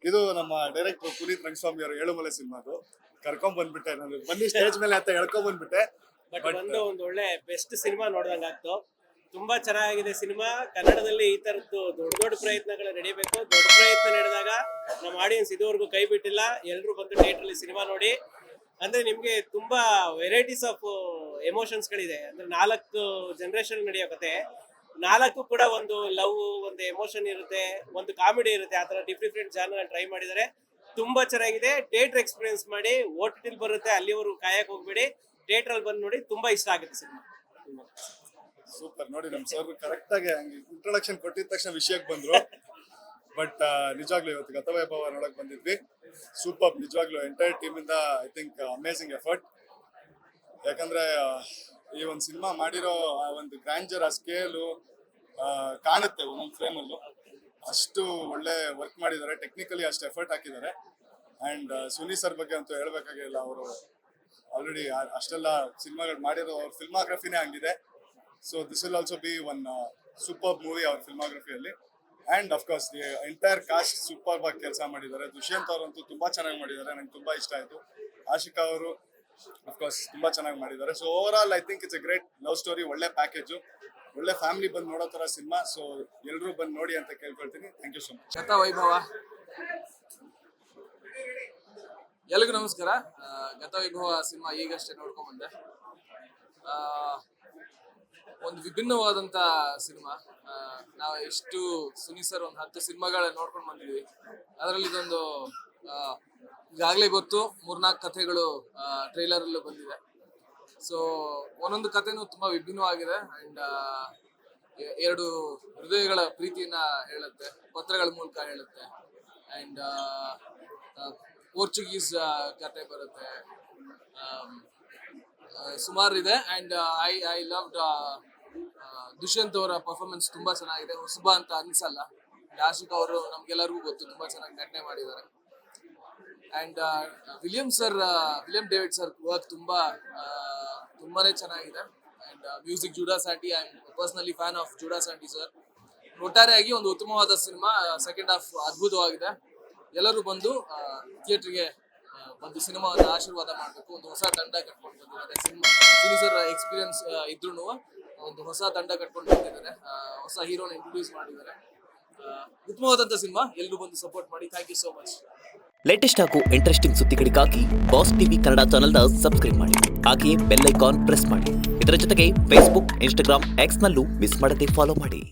ಇದು ನಮ್ಮ ಡೈರೆಕ್ಟರ್ ಪುನೀತ್ ರಂಗಸ್ವಾಮಿ ಅವರು ಏಳುಮಲೆ ಸಿನಿಮಾದು ಕರ್ಕೊಂಡ್ ಬಂದ್ಬಿಟ್ಟೆ. ನಾನು ಬನ್ನಿ ಸ್ಟೇಜ್ ಮೇಲೆ ಅಂತ ಹೇಳ್ಕೊಂಡ್ ಬಂದ್ಬಿಟ್ಟೆ. ಬಟ್ ಒಂದು ಒಳ್ಳೆ ಬೆಸ್ಟ್ ಸಿನಿಮಾ ನೋಡ್ದಂಗೆ ಆಗ್ತು. ತುಂಬಾ ಚೆನ್ನಾಗಿದೆ ಸಿನಿಮಾ. ಕನ್ನಡದಲ್ಲಿ ಈ ತರದ್ದು ದೊಡ್ಡ ದೊಡ್ಡ ಪ್ರಯತ್ನಗಳು ನಡೀಬೇಕು. ದೊಡ್ಡ ಪ್ರಯತ್ನ ನಡೆದಾಗ ನಮ್ಮ ಆಡಿಯನ್ಸ್ ಇದುವರೆಗೂ ಕೈ ಬಿಟ್ಟಿಲ್ಲ. ಎಲ್ಲರೂ ಬಂದು ಥಿಯೇಟರ್ ಅಲ್ಲಿ ಸಿನಿಮಾ ನೋಡಿ. ಅಂದ್ರೆ ನಿಮ್ಗೆ ತುಂಬಾ ವೆರೈಟೀಸ್ ಆಫ್ ಎಮೋಷನ್ಸ್ ಗಳಿದೆ. ಅಂದ್ರೆ 4 ಜನರೇಷನ್ ನಡೆಯೋ ಕತೆ. 4 ಕೂಡ ಒಂದು ಲವ್, ಒಂದು ಎಮೋಷನ್ ಇರುತ್ತೆ, ಒಂದು ಕಾಮಿಡಿ ಇರುತ್ತೆ. ಆ ತರ ಡಿಫ್ರೆಂಟ್ ಜಾನರ್ ಟ್ರೈ ಮಾಡಿದ್ದಾರೆ. ತುಂಬಾ ಚೆನ್ನಾಗಿದೆ. ಥಿಯೇಟರ್ ಎಕ್ಸ್ಪೀರಿಯನ್ಸ್ ಮಾಡಿ. OTT ಬರುತ್ತೆ, ಅಲ್ಲಿವರೆಗೂ ಕಾಯಕ್ ಹೋಗ್ಬೇಡಿ. ಥಿಯೇಟರ್ ಅಲ್ಲಿ ಬಂದು ನೋಡಿ, ತುಂಬಾ ಇಷ್ಟ ಆಗುತ್ತೆ ಸಿನಿಮಾ. ಸೂಪರ್. ನೋಡಿ ನಮ್ ಸರ್ ಕರೆಕ್ಟ್ ಆಗಿ ಇಂಟ್ರೊಡಕ್ಷನ್ ಕೊಟ್ಟಿದ ತಕ್ಷಣ ವಿಷಯಕ್ಕೆ ಬಂದ್ರು. ಬಟ್ ನಿಜವಾಗ್ಲೂ ಇವತ್ತು ಗತವೈಭವ ನೋಡಕ್ ಬಂದಿದ್ವಿ. ಸೂಪರ್. ನಿಜವಾಗ್ಲೂ ಎಂಟೈರ್ ಟೀಮ್ ಇಂದ ಐ ಥಿಂಕ್ ಅಮೇಸಿಂಗ್ ಎಫರ್ಟ್. ಯಾಕಂದ್ರೆ ಈ ಒಂದು ಸಿನಿಮಾ ಮಾಡಿರೋ ಆ ಒಂದು ಗ್ರ್ಯಾಂಜರ್, ಆ ಸ್ಕೇಲು ಕಾಣುತ್ತೆ ಒಂದೊಂದು ಫ್ರೇಮಲ್ಲೂ. ಅಷ್ಟು ಒಳ್ಳೆ ವರ್ಕ್ ಮಾಡಿದ್ದಾರೆ. ಟೆಕ್ನಿಕಲಿ ಅಷ್ಟು ಎಫರ್ಟ್ ಹಾಕಿದ್ದಾರೆ. ಅಂಡ್ ಸುನಿ ಸರ್ ಬಗ್ಗೆ ಅಂತೂ ಹೇಳ್ಬೇಕಾಗಿಲ್ಲ. ಅವರು ಆಲ್ರೆಡಿ ಅಷ್ಟೆಲ್ಲ ಸಿನಿಮಾಗಳು ಮಾಡಿರೋ ಅವ್ರ ಫಿಲ್ಮಾಗ್ರಫಿನೇ ಹಂಗಿದೆ. So this will also be one super movie ಅವ್ರ ಫಿಲ್ಮಾಗ್ರಫಿಯಲ್ಲಿ. And of course the entire cast super ಆಗಿ ಕೆಲಸ ಮಾಡಿದ್ದಾರೆ. ದುಷ್ಯಂತ್ ಅವರಂತೂ ತುಂಬಾ ಚೆನ್ನಾಗಿ ಮಾಡಿದ್ದಾರೆ. ನಂಗೆ ತುಂಬಾ ಇಷ್ಟ ಆಯ್ತು. ಆಶಿಕಾ ಅವರು ಅಫ್ಕೋರ್ಸ್ ತುಂಬಾ ಚೆನ್ನಾಗಿ ಮಾಡಿದ್ದಾರೆ. So over all I think it's A great love story. ಒಳ್ಳೆ ಪ್ಯಾಕೇಜು, ಒಳ್ಳೆ ಫ್ಯಾಮಿಲಿ ಬಂದು ನೋಡೋ ತರ ಸಿನಿಮಾ. ಸೊ ಎಲ್ಲರೂ ಬಂದು ನೋಡಿ ಅಂತ ಕೇಳ್ಕೊಳ್ತೀನಿ. Thank you so much. Gatavaibhava ಎಲ್ರಿಗೂ ನಮಸ್ಕಾರ. ಗತವೈಭವ ಸಿನಿಮಾ ಈಗಷ್ಟೇ ನೋಡ್ಕೊಂಡ್ ಬಂದೆ. ಒಂದು ವಿಭಿನ್ನವಾದಂಥ ಸಿನಿಮಾ. ನಾವು ಎಷ್ಟು ಸುನಿ ಸರ್ ಒಂದು 10 ಸಿನಿಮಾಗಳ ನೋಡ್ಕೊಂಡು ಬಂದಿದ್ವಿ. ಅದರಲ್ಲಿ ಇದೊಂದು ಈಗಾಗಲೇ ಗೊತ್ತು 3-4 ಕಥೆಗಳು ಟ್ರೈಲರಲ್ಲೂ ಬಂದಿದೆ. ಸೊ ಒಂದೊಂದು ಕಥೆನೂ ತುಂಬ ವಿಭಿನ್ನವಾಗಿದೆ. ಆ್ಯಂಡ್ 2 ಹೃದಯಗಳ ಪ್ರೀತಿಯನ್ನ ಹೇಳುತ್ತೆ, ಪತ್ರಗಳ ಮೂಲಕ ಹೇಳುತ್ತೆ. ಆ್ಯಂಡ್ ಪೋರ್ಚುಗೀಸ್ ಕಥೆ ಬರುತ್ತೆ. ಸುಮಾರು ಇದೆ. ಆ್ಯಂಡ್ ಐ ಲವ್ಡ್ ದುಷ್ಯಂತ್ ಅವರ ಪರ್ಫಾರ್ಮೆನ್ಸ್ ತುಂಬ ಚೆನ್ನಾಗಿದೆ. ಹೊಸಬ ಅಂತ ಅನ್ಸಲ್ಲ. ಆಶಿಕ್ ಅವರು ನಮ್ಗೆಲ್ಲರಿಗೂ ಗೊತ್ತು, ತುಂಬ ಚೆನ್ನಾಗಿ ನಟನೆ ಮಾಡಿದ್ದಾರೆ. And William David sir work ತುಂಬಾನೇ ಚೆನ್ನಾಗಿದೆ. And music Judah Sandhy. I am personally fan of Judah Sandhy sir. ಒಟ್ಟಾರೆಯಾಗಿ ಒಂದು ಉತ್ತಮವಾದ ಸಿನಿಮಾ. ಸೆಕೆಂಡ್ ಹಾಫ್ ಅದ್ಭುತವಾಗಿದೆ. ಎಲ್ಲರೂ ಬಂದು ಥಿಯೇಟ್ರಿಗೆ ಒಂದು ಸಿನಿಮಾವನ್ನು ಆಶೀರ್ವಾದ ಮಾಡಬೇಕು. ಒಂದು ಹೊಸ ತಂಡ ಕಟ್ಕೊಂಡು ಬಂದಿದ್ದಾರೆ. ಸುನಿ ಸರ್ ಎಕ್ಸ್ಪೀರಿಯನ್ಸ್ ಇದ್ರೂ ಒಂದು ಹೊಸ ತಂಡ ಕಟ್ಕೊಂಡು ಬಂದಿದ್ದಾರೆ. ಹೊಸ ಹೀರೋನ ಇಂಟ್ರೊಡ್ಯೂಸ್ ಮಾಡಿದ್ದಾರೆ. ಉತ್ತಮವಾದಂಥ ಸಿನಿಮಾ. ಎಲ್ಲರೂ ಬಂದು ಸಪೋರ್ಟ್ ಮಾಡಿ. Thank you so much. Latest ಹಾಗೂ ಇಂಟ್ರೆಸ್ಟಿಂಗ್ ಸುದ್ದಿಗಳಿಗಾಗಿ ಬಾಸ್ ಟಿವಿ ಕನ್ನಡ ಚಾನೆಲ್ನ ಸಬ್ಸ್ಕ್ರೈಬ್ ಮಾಡಿ. ಹಾಗೆಯೇ ಬೆಲ್ ಐಕಾನ್ ಪ್ರೆಸ್ ಮಾಡಿ. ಇದರ ಜೊತೆಗೆ ಫೇಸ್ಬುಕ್, ಇನ್ಸ್ಟಾಗ್ರಾಮ್, ಎಕ್ಸ್ನಲ್ಲೂ ಮಿಸ್ ಮಾಡದೆ ಫಾಲೋ ಮಾಡಿ.